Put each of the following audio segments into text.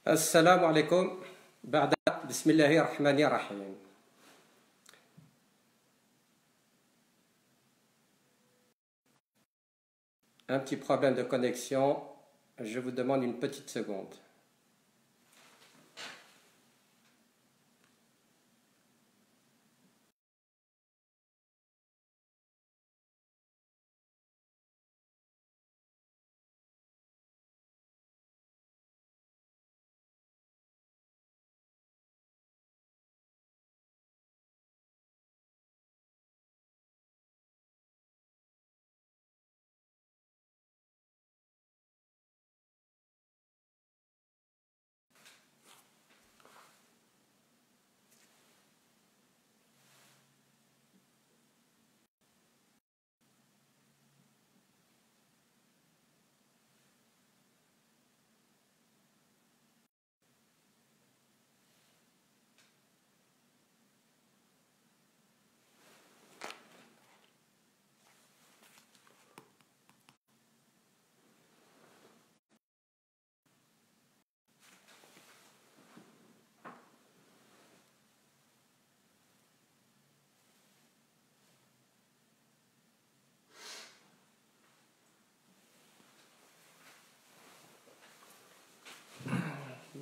Assalamu alaikum. Ba'da, bismillahir rahmanir rahim. Un petit problème de connexion. Je vous demande une petite seconde.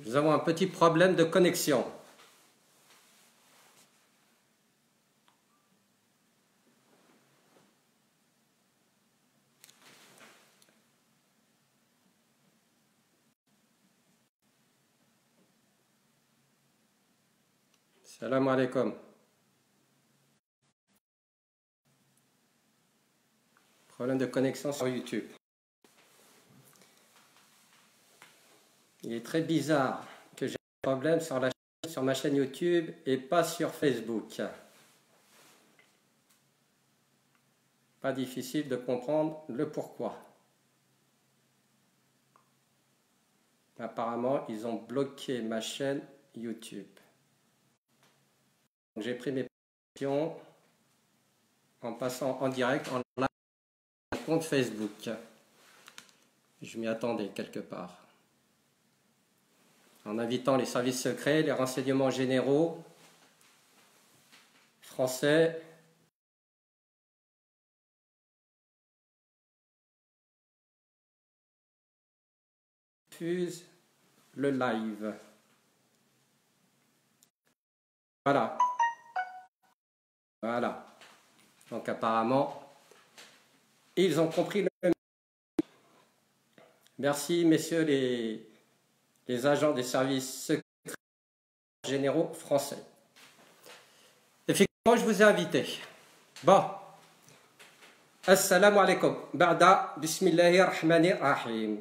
Nous avons un petit problème de connexion. Salam alaikum. Problème de connexion sur YouTube. Il est très bizarre que j'ai un problème sur ma chaîne YouTube et pas sur Facebook. Pas difficile de comprendre le pourquoi. Apparemment, ils ont bloqué ma chaîne YouTube. J'ai pris mes précautions en passant en direct en live sur mon compte Facebook. Je m'y attendais quelque part. En invitant les services secrets, les renseignements généraux, français, diffuse le live. Voilà. Voilà. Donc apparemment, ils ont compris le message. Merci messieurs les agents des services secrets généraux français. Effectivement, je vous ai invité. Bon. Assalamu alaikum. Ba'da, bismillahir rahmanir rahim.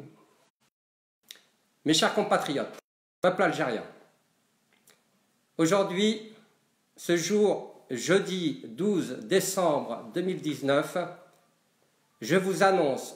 Mes chers compatriotes, peuple algérien, aujourd'hui, ce jour, jeudi 12 décembre 2019, je vous annonce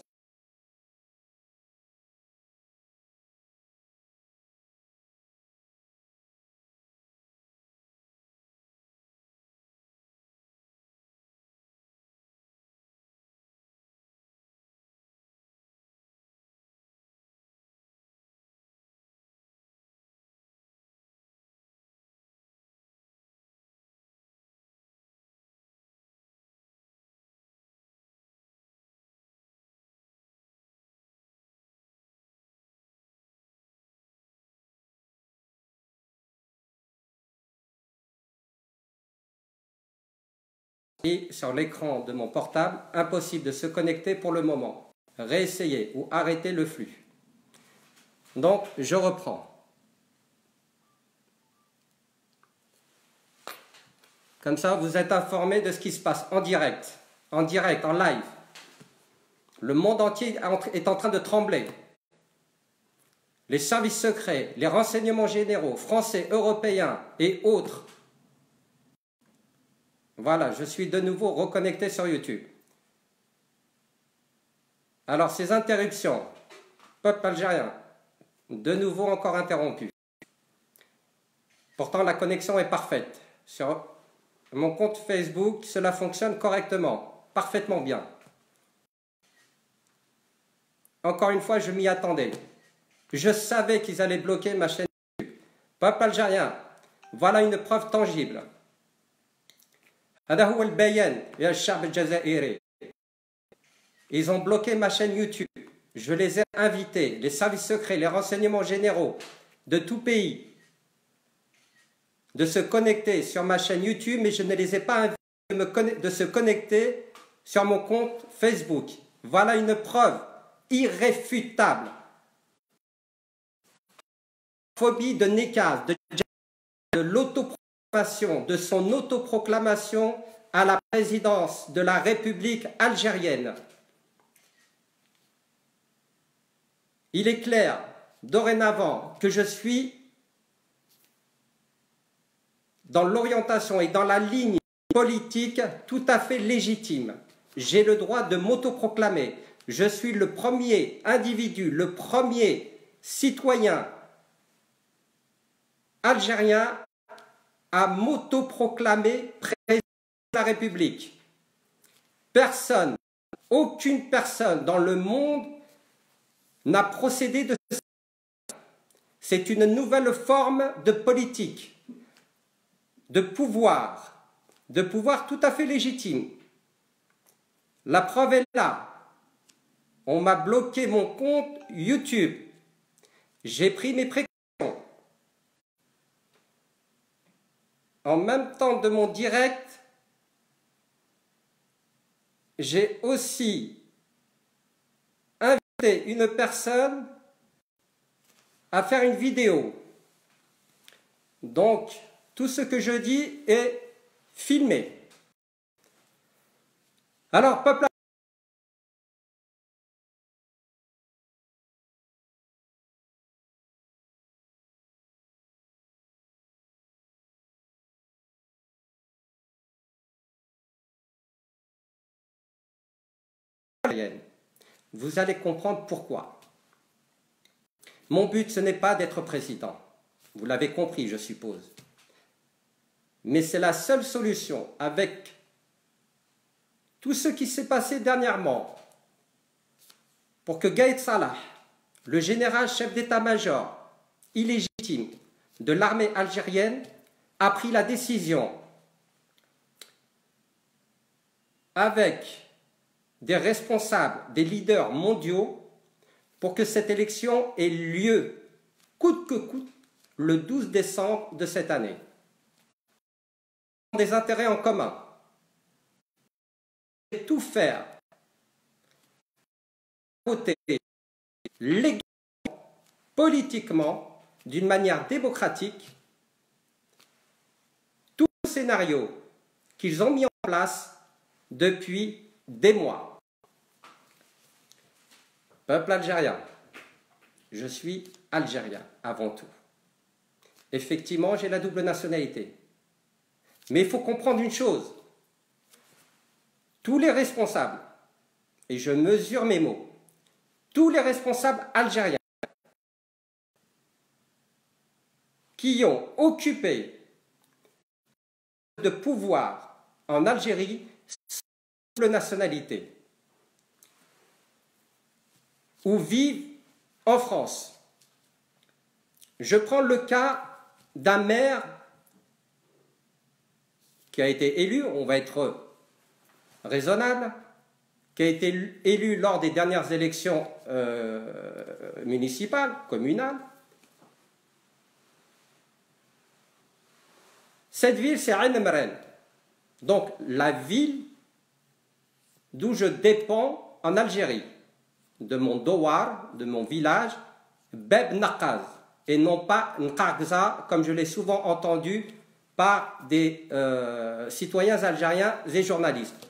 sur l'écran de mon portable, impossible de se connecter pour le moment. Réessayez ou arrêtez le flux. Donc, je reprends. Comme ça, vous êtes informés de ce qui se passe en direct, en live. Le monde entier est en train de trembler. Les services secrets, les renseignements généraux, français, européens et autres. Voilà, je suis de nouveau reconnecté sur YouTube. Alors, ces interruptions, peuple algérien, de nouveau encore interrompu. Pourtant, la connexion est parfaite. Sur mon compte Facebook, cela fonctionne correctement, parfaitement bien. Encore une fois, je m'y attendais. Je savais qu'ils allaient bloquer ma chaîne. Peuple algérien, voilà une preuve tangible. هذا هو البيان يا الشعب الجزائري. Ils ont bloqué ma chaîne YouTube. Je les ai invités, les services secrets, les renseignements généraux de tout pays, de se connecter sur ma chaîne YouTube, mais je ne les ai pas invités de se connecter sur mon compte Facebook. Voilà une preuve irréfutable. Phobie de Nekaz, de l'autoproclamation, de son autoproclamation à la présidence de la République algérienne. Il est clair, dorénavant, que je suis dans l'orientation et dans la ligne politique tout à fait légitime. J'ai le droit de m'autoproclamer. Je suis le premier individu, le premier citoyen algérien à m'autoproclamer président de la République. Personne, aucune personne dans le monde n'a procédé de cette manière. C'est une nouvelle forme de politique, de pouvoir tout à fait légitime. La preuve est là. On m'a bloqué mon compte YouTube. J'ai pris mes précautions. En même temps de mon direct, j'ai aussi invité une personne à faire une vidéo. Donc, tout ce que je dis est filmé. Alors, peuple algérien, vous allez comprendre pourquoi. Mon but, ce n'est pas d'être président. Vous l'avez compris, je suppose. Mais c'est la seule solution avec tout ce qui s'est passé dernièrement pour que Gaïd Salah, le général chef d'état-major illégitime de l'armée algérienne, a pris la décision avec des responsables, des leaders mondiaux, pour que cette élection ait lieu, coûte que coûte, le 12 décembre de cette année. Des intérêts en commun. Et tout faire, voter légalement, politiquement, d'une manière démocratique, tout le scénario qu'ils ont mis en place depuis des mois. Peuple algérien, je suis algérien avant tout. Effectivement, j'ai la double nationalité. Mais il faut comprendre une chose. Tous les responsables, et je mesure mes mots, tous les responsables algériens qui ont occupé de pouvoir en Algérie sans double nationalité ou vivent en France. Je prends le cas d'un maire qui a été élu, on va être raisonnable, qui a été élu lors des dernières élections municipales, communales. Cette ville, c'est Ain Mren, donc la ville d'où je dépends en Algérie, de mon douar, de mon village, Beb Naqaz, et non pas Nqagza, comme je l'ai souvent entendu par des citoyens algériens et journalistes.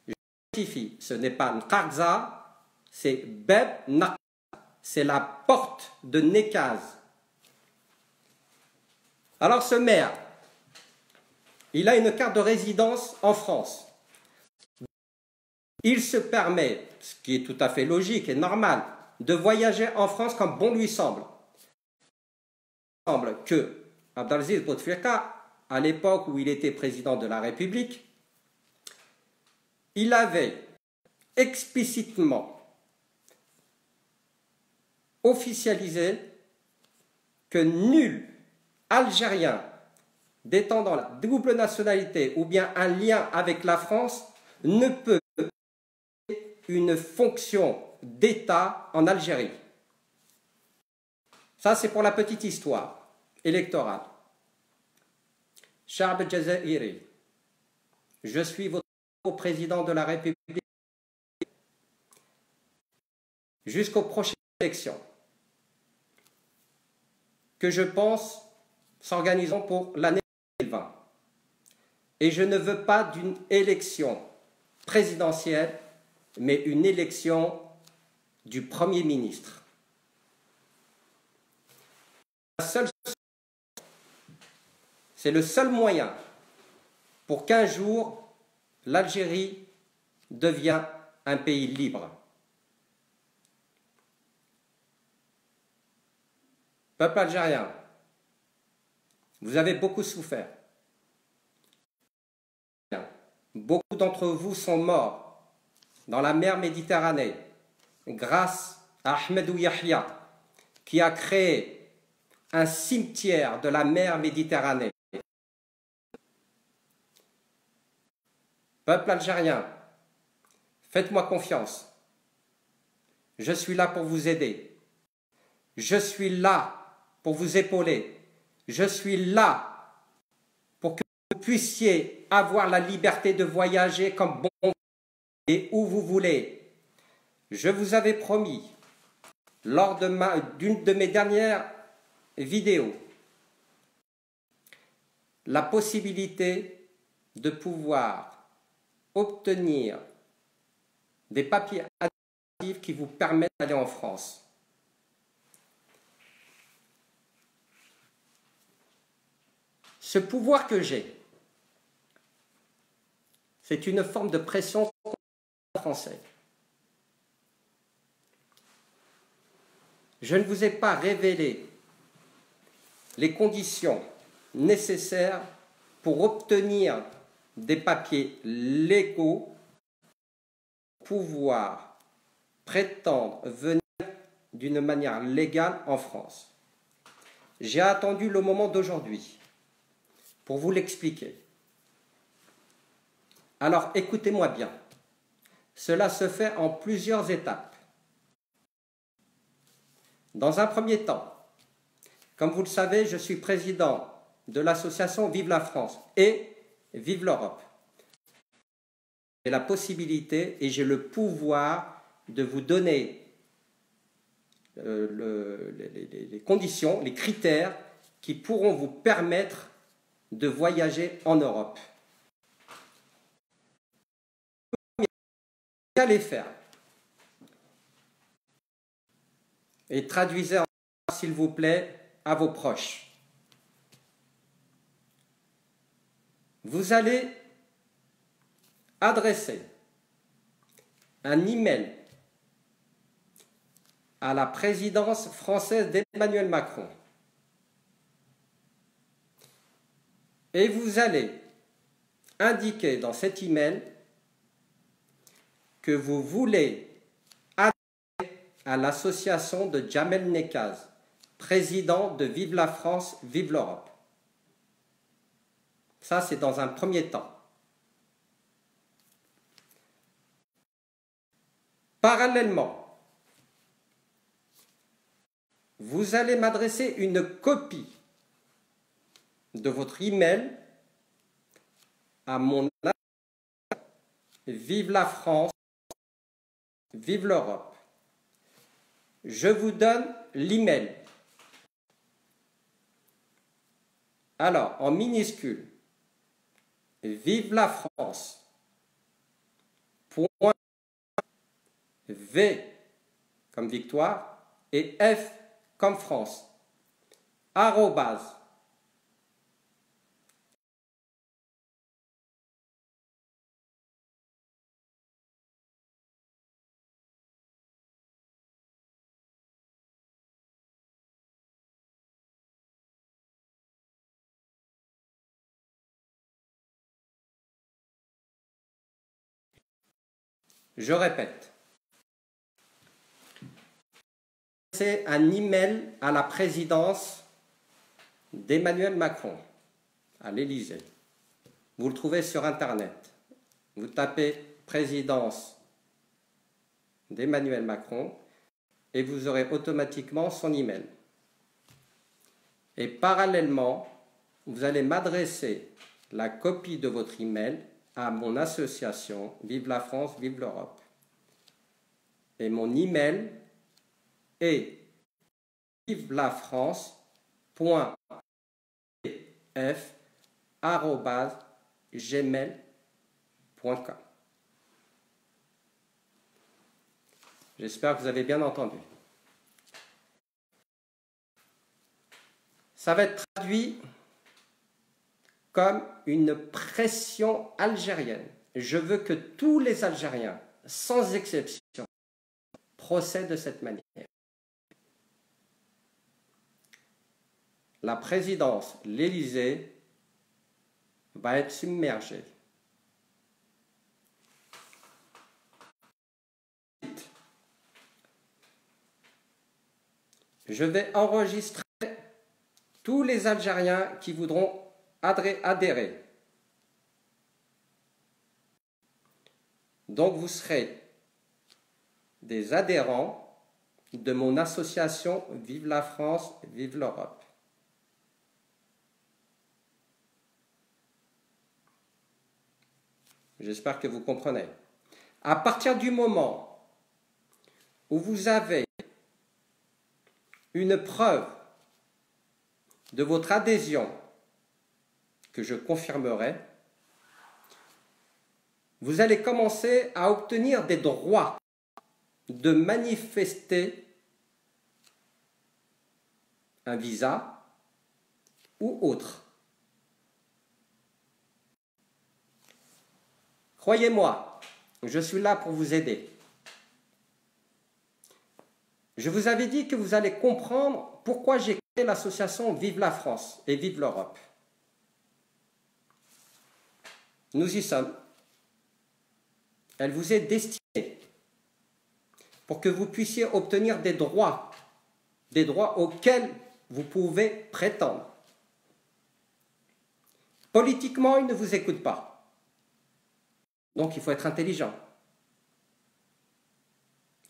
Je rectifie, ce n'est pas Nqagza, c'est Beb Naqaz, c'est la porte de Nekaz. Alors ce maire, il a une carte de résidence en France. Il se permet, ce qui est tout à fait logique et normal, de voyager en France comme bon lui semble. Il semble que Abdelaziz Bouteflika, à l'époque où il était président de la République, il avait explicitement officialisé que nul algérien détenant la double nationalité ou bien un lien avec la France ne peut une fonction d'État en Algérie. Ça, c'est pour la petite histoire électorale. Cha'b Jazairi, je suis votre président de la République jusqu'aux prochaines élections que je pense s'organisant pour l'année 2020. Et je ne veux pas d'une élection présidentielle, mais une élection du Premier ministre. C'est le seul moyen pour qu'un jour l'Algérie devienne un pays libre. Peuple algérien, vous avez beaucoup souffert. Beaucoup d'entre vous sont morts dans la mer Méditerranée grâce à Ahmedou Yahya qui a créé un cimetière de la mer Méditerranée. Peuple algérien, faites-moi confiance. Je suis là pour vous aider. Je suis là pour vous épauler. Je suis là pour que vous puissiez avoir la liberté de voyager comme bon et où vous voulez. Je vous avais promis, lors d'une de mes dernières vidéos, la possibilité de pouvoir obtenir des papiers administratifs qui vous permettent d'aller en France. Ce pouvoir que j'ai, c'est une forme de pression française. Je ne vous ai pas révélé les conditions nécessaires pour obtenir des papiers légaux pour pouvoir prétendre venir d'une manière légale en France. J'ai attendu le moment d'aujourd'hui pour vous l'expliquer. Alors écoutez-moi bien. Cela se fait en plusieurs étapes. Dans un premier temps, comme vous le savez, je suis président de l'association Vive la France et Vive l'Europe. J'ai la possibilité et j'ai le pouvoir de vous donner les conditions, les critères qui pourront vous permettre de voyager en Europe. Qu'allez faire? Et traduisez s'il vous plaît à vos proches. Vous allez adresser un email à la présidence française d'Emmanuel Macron. Et vous allez indiquer dans cet email que vous voulez adhérer à l'association de Jamel Nekaz, président de Vive la France, Vive l'Europe. Ça, c'est dans un premier temps. Parallèlement, vous allez m'adresser une copie de votre email à mon adresse Vive la France, Vive l'Europe. Je vous donne l'email. Alors, en minuscule, Vive la France, point V comme victoire et F comme France, arrobase, je répète, c'est un email à la présidence d'Emmanuel Macron à l'Élysée. Vous le trouvez sur Internet. Vous tapez présidence d'Emmanuel Macron et vous aurez automatiquement son email. Et parallèlement, vous allez m'adresser la copie de votre email à mon association Vive la France, Vive l'Europe. Et mon email est vivelafrance.f@gmail.com. J'espère que vous avez bien entendu. Ça va être traduit comme une pression algérienne. Je veux que tous les Algériens, sans exception, procèdent de cette manière. La présidence, l'Élysée, va être submergée. Je vais enregistrer tous les Algériens qui voudront adhérer. Donc vous serez des adhérents de mon association Vive la France, Vive l'Europe. J'espère que vous comprenez. À partir du moment où vous avez une preuve de votre adhésion que je confirmerai, vous allez commencer à obtenir des droits de manifester un visa ou autre. Croyez-moi, je suis là pour vous aider. Je vous avais dit que vous allez comprendre pourquoi j'ai créé l'association Vive la France et Vive l'Europe. Nous y sommes. Elle vous est destinée pour que vous puissiez obtenir des droits auxquels vous pouvez prétendre. Politiquement, ils ne vous écoutent pas. Donc, il faut être intelligent.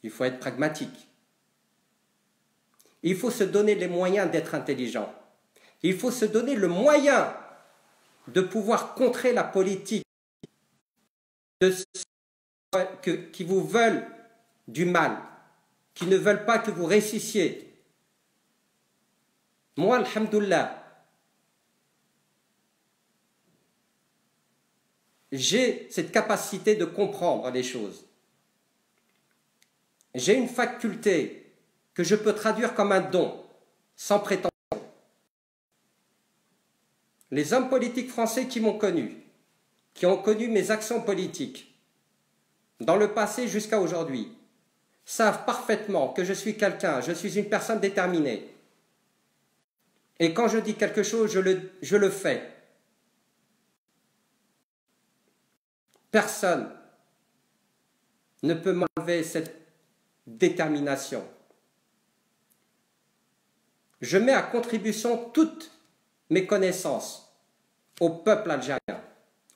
Il faut être pragmatique. Il faut se donner les moyens d'être intelligent. Il faut se donner le moyen de pouvoir contrer la politique de ceux qui vous veulent du mal, qui ne veulent pas que vous réussissiez. Moi, alhamdoulilah, j'ai cette capacité de comprendre les choses. J'ai une faculté que je peux traduire comme un don, sans prétention. Les hommes politiques français qui m'ont connu, qui ont connu mes actions politiques, dans le passé jusqu'à aujourd'hui, savent parfaitement que je suis je suis une personne déterminée. Et quand je dis quelque chose, je le fais. Personne ne peut m'enlever cette détermination. Je mets à contribution toutes mes connaissances au peuple algérien,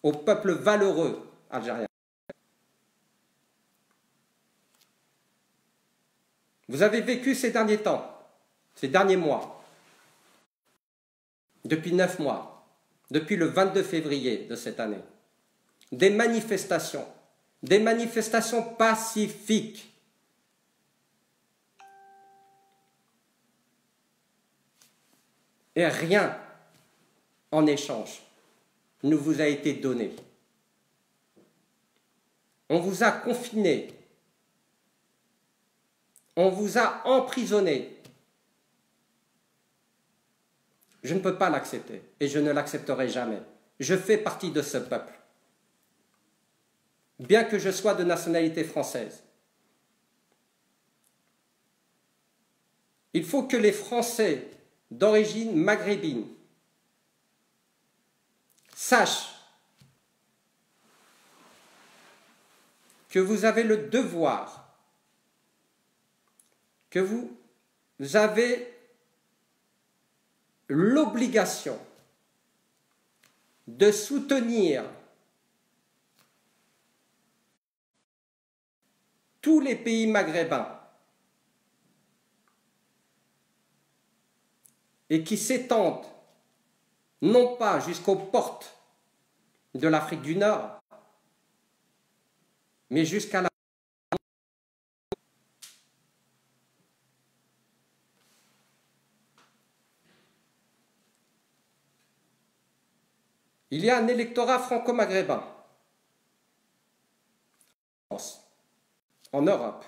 au peuple valeureux algérien. Vous avez vécu ces derniers temps, ces derniers mois, depuis 9 mois, depuis le 22 février de cette année, des manifestations pacifiques. Et rien en échange ne vous a été donné. On vous a confiné. On vous a emprisonné. Je ne peux pas l'accepter et je ne l'accepterai jamais. Je fais partie de ce peuple. Bien que je sois de nationalité française. Il faut que les Français d'origine maghrébine sachent que vous avez le devoir, que vous avez l'obligation de soutenir tous les pays maghrébins et qui s'étendent non pas jusqu'aux portes de l'Afrique du Nord, mais jusqu'à la... Il y a un électorat franco-maghrébin en Europe.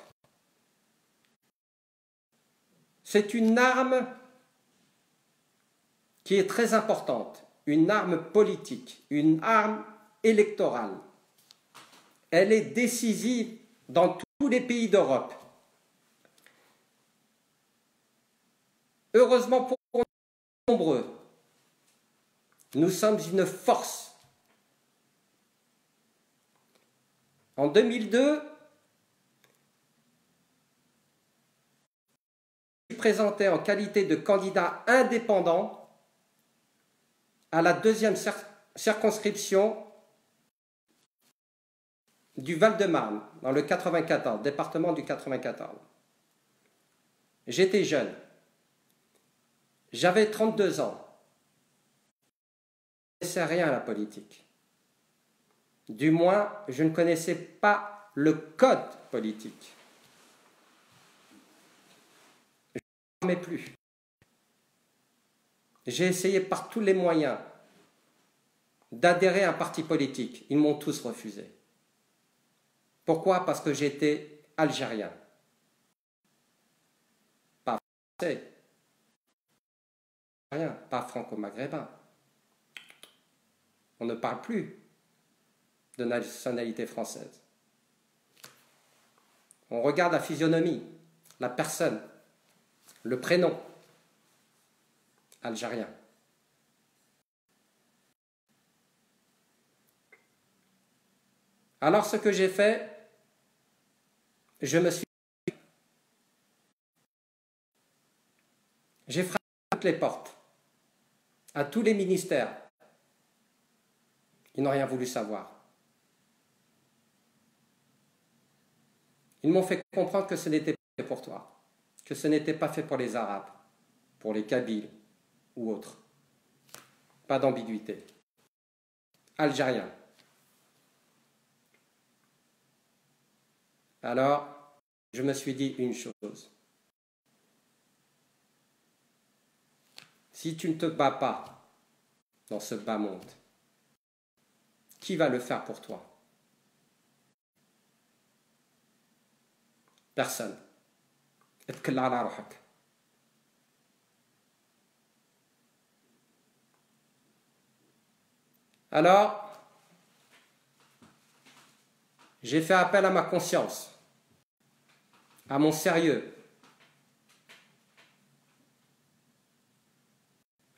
C'est une arme qui est très importante, une arme politique, une arme électorale. Elle est décisive dans tous les pays d'Europe. Heureusement pour nous nombreux, nous sommes une force. En 2002, je suis présenté en qualité de candidat indépendant à la deuxième circonscription du Val-de-Marne, dans le 94, département du 94. J'étais jeune. J'avais 32 ans. Je ne connaissais rien à la politique. Du moins, je ne connaissais pas le code politique. Je ne m'en plus. J'ai essayé par tous les moyens d'adhérer à un parti politique. Ils m'ont tous refusé. Pourquoi? Parce que j'étais algérien. Pas français. Rien, pas franco-maghrébin. On ne parle plus de nationalité française. On regarde la physionomie, la personne, le prénom. Algérien. Alors ce que j'ai fait, j'ai frappé à toutes les portes, à tous les ministères. Ils n'ont rien voulu savoir. Ils m'ont fait comprendre que ce n'était pas fait pour toi, que ce n'était pas fait pour les Arabes, pour les Kabyles ou autres. Pas d'ambiguïté. Algérien. Alors, je me suis dit une chose. Si tu ne te bats pas dans ce bas monde, qui va le faire pour toi? Personne. اتكل على روحك. Alors, j'ai fait appel à ma conscience, à mon sérieux.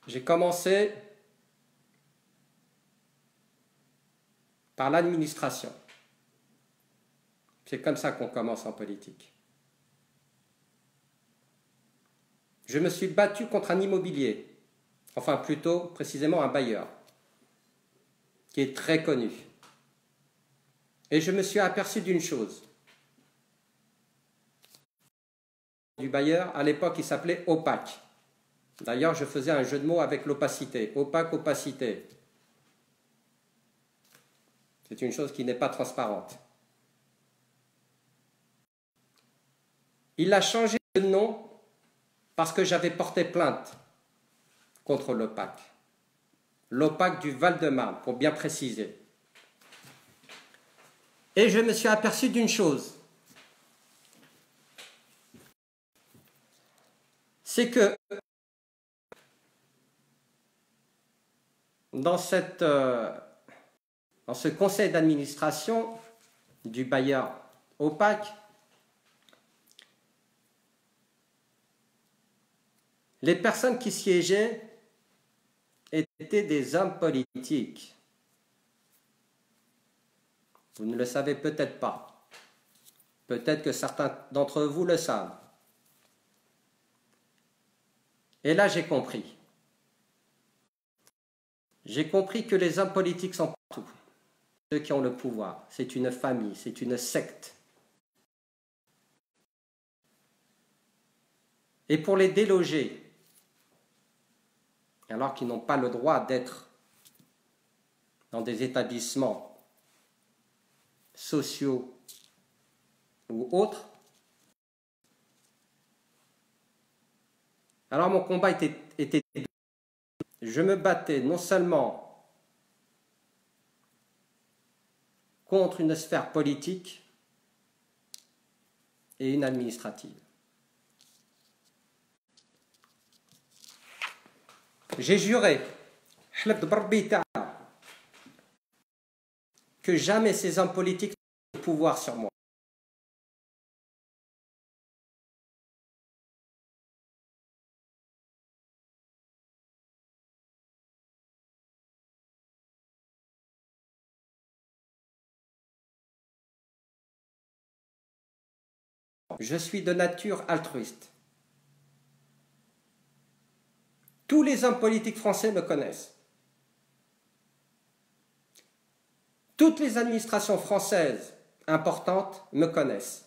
J'ai commencé par l'administration. C'est comme ça qu'on commence en politique. Je me suis battu contre un immobilier, enfin plutôt précisément un bailleur, qui est très connu. Et je me suis aperçu d'une chose. Du bailleur, à l'époque, il s'appelait opaque. D'ailleurs, je faisais un jeu de mots avec l'opacité. Opaque, opacité. C'est une chose qui n'est pas transparente. Il a changé de nom parce que j'avais porté plainte contre l'opaque. L'opaque du Val-de-Marne, pour bien préciser. Et je me suis aperçu d'une chose. C'est que dans ce conseil d'administration du bailleur opaque, les personnes qui siégeaient étaient des hommes politiques. Vous ne le savez peut-être pas. Peut-être que certains d'entre vous le savent. Et là, j'ai compris. J'ai compris que les hommes politiques sont partout. Ceux qui ont le pouvoir, c'est une famille, c'est une secte. Et pour les déloger, alors qu'ils n'ont pas le droit d'être dans des établissements sociaux ou autres, alors mon combat était je me battais non seulement contre une sphère politique et une administrative. J'ai juré que jamais ces hommes politiques n'auront le pouvoir sur moi. Je suis de nature altruiste. Tous les hommes politiques français me connaissent. Toutes les administrations françaises importantes me connaissent.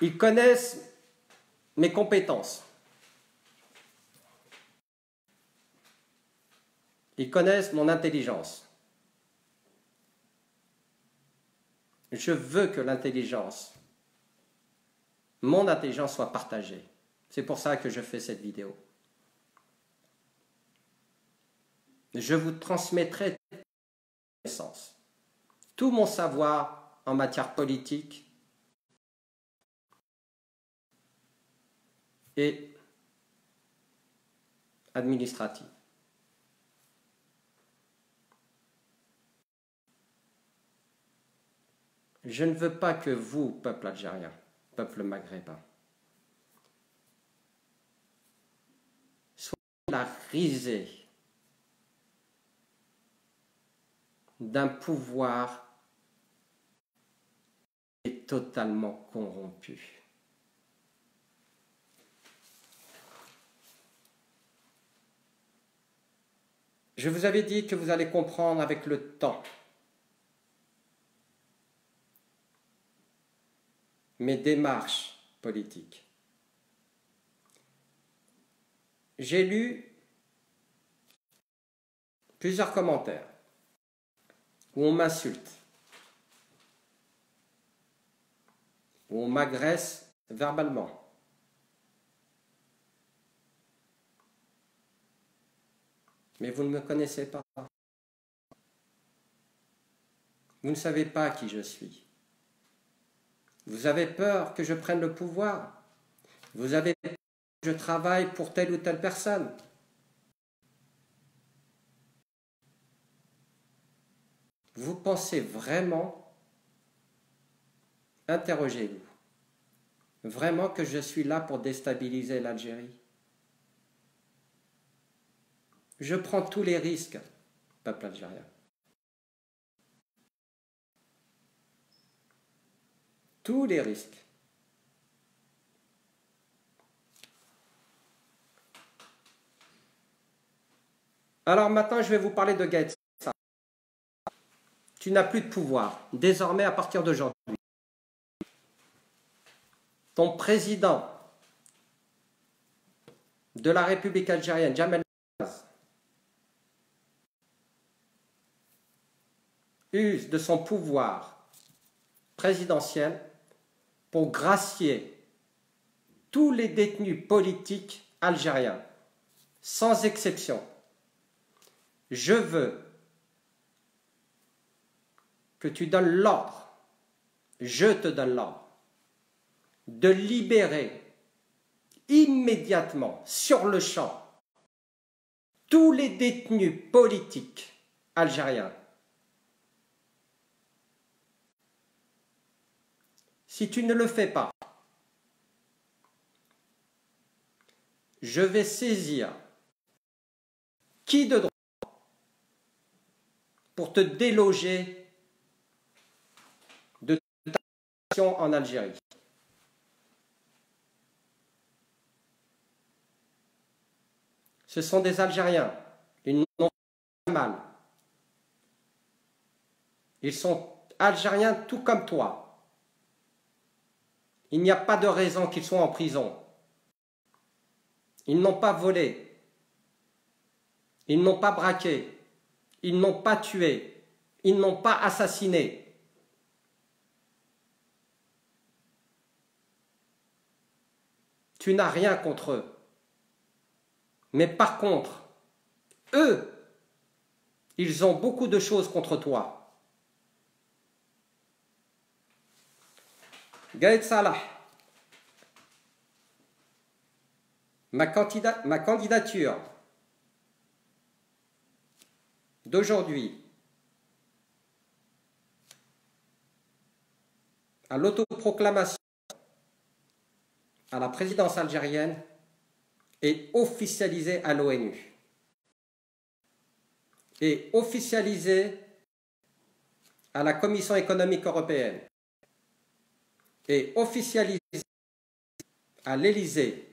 Ils connaissent mes compétences. Ils connaissent mon intelligence. Je veux que mon intelligence soit partagée. C'est pour ça que je fais cette vidéo. Je vous transmettrai toute ma connaissance, tout mon savoir en matière politique et administrative. Je ne veux pas que vous, peuple algérien, peuple maghrébin, soyez la risée d'un pouvoir qui est totalement corrompu. Je vous avais dit que vous allez comprendre avec le temps mes démarches politiques. J'ai lu plusieurs commentaires où on m'insulte, où on m'agresse verbalement. Mais vous ne me connaissez pas. Vous ne savez pas qui je suis. Vous avez peur que je prenne le pouvoir. Vous avez peur que je travaille pour telle ou telle personne. Vous pensez vraiment, interrogez-vous, vraiment que je suis là pour déstabiliser l'Algérie? Je prends tous les risques, peuple algérien. Tous les risques. Alors maintenant, je vais vous parler de Gaël Faye. Tu n'as plus de pouvoir. Désormais, à partir d'aujourd'hui, ton président de la République algérienne, Jamel Nasr, use de son pouvoir présidentiel pour gracier tous les détenus politiques algériens, sans exception. Je veux que tu donnes l'ordre, je te donne l'ordre, de libérer immédiatement, sur le champ, tous les détenus politiques algériens. Si tu ne le fais pas, je vais saisir qui de droit pour te déloger de ta nation en Algérie. Ce sont des Algériens. Ils n'ont pas mal. Ils sont Algériens tout comme toi. Il n'y a pas de raison qu'ils soient en prison. Ils n'ont pas volé. Ils n'ont pas braqué. Ils n'ont pas tué. Ils n'ont pas assassiné. Tu n'as rien contre eux. Mais par contre, eux, ils ont beaucoup de choses contre toi. Gaël Salah, ma candidature d'aujourd'hui à l'autoproclamation à la présidence algérienne est officialisée à l'ONU et officialisée à la Commission économique européenne et officialisée à l'Élysée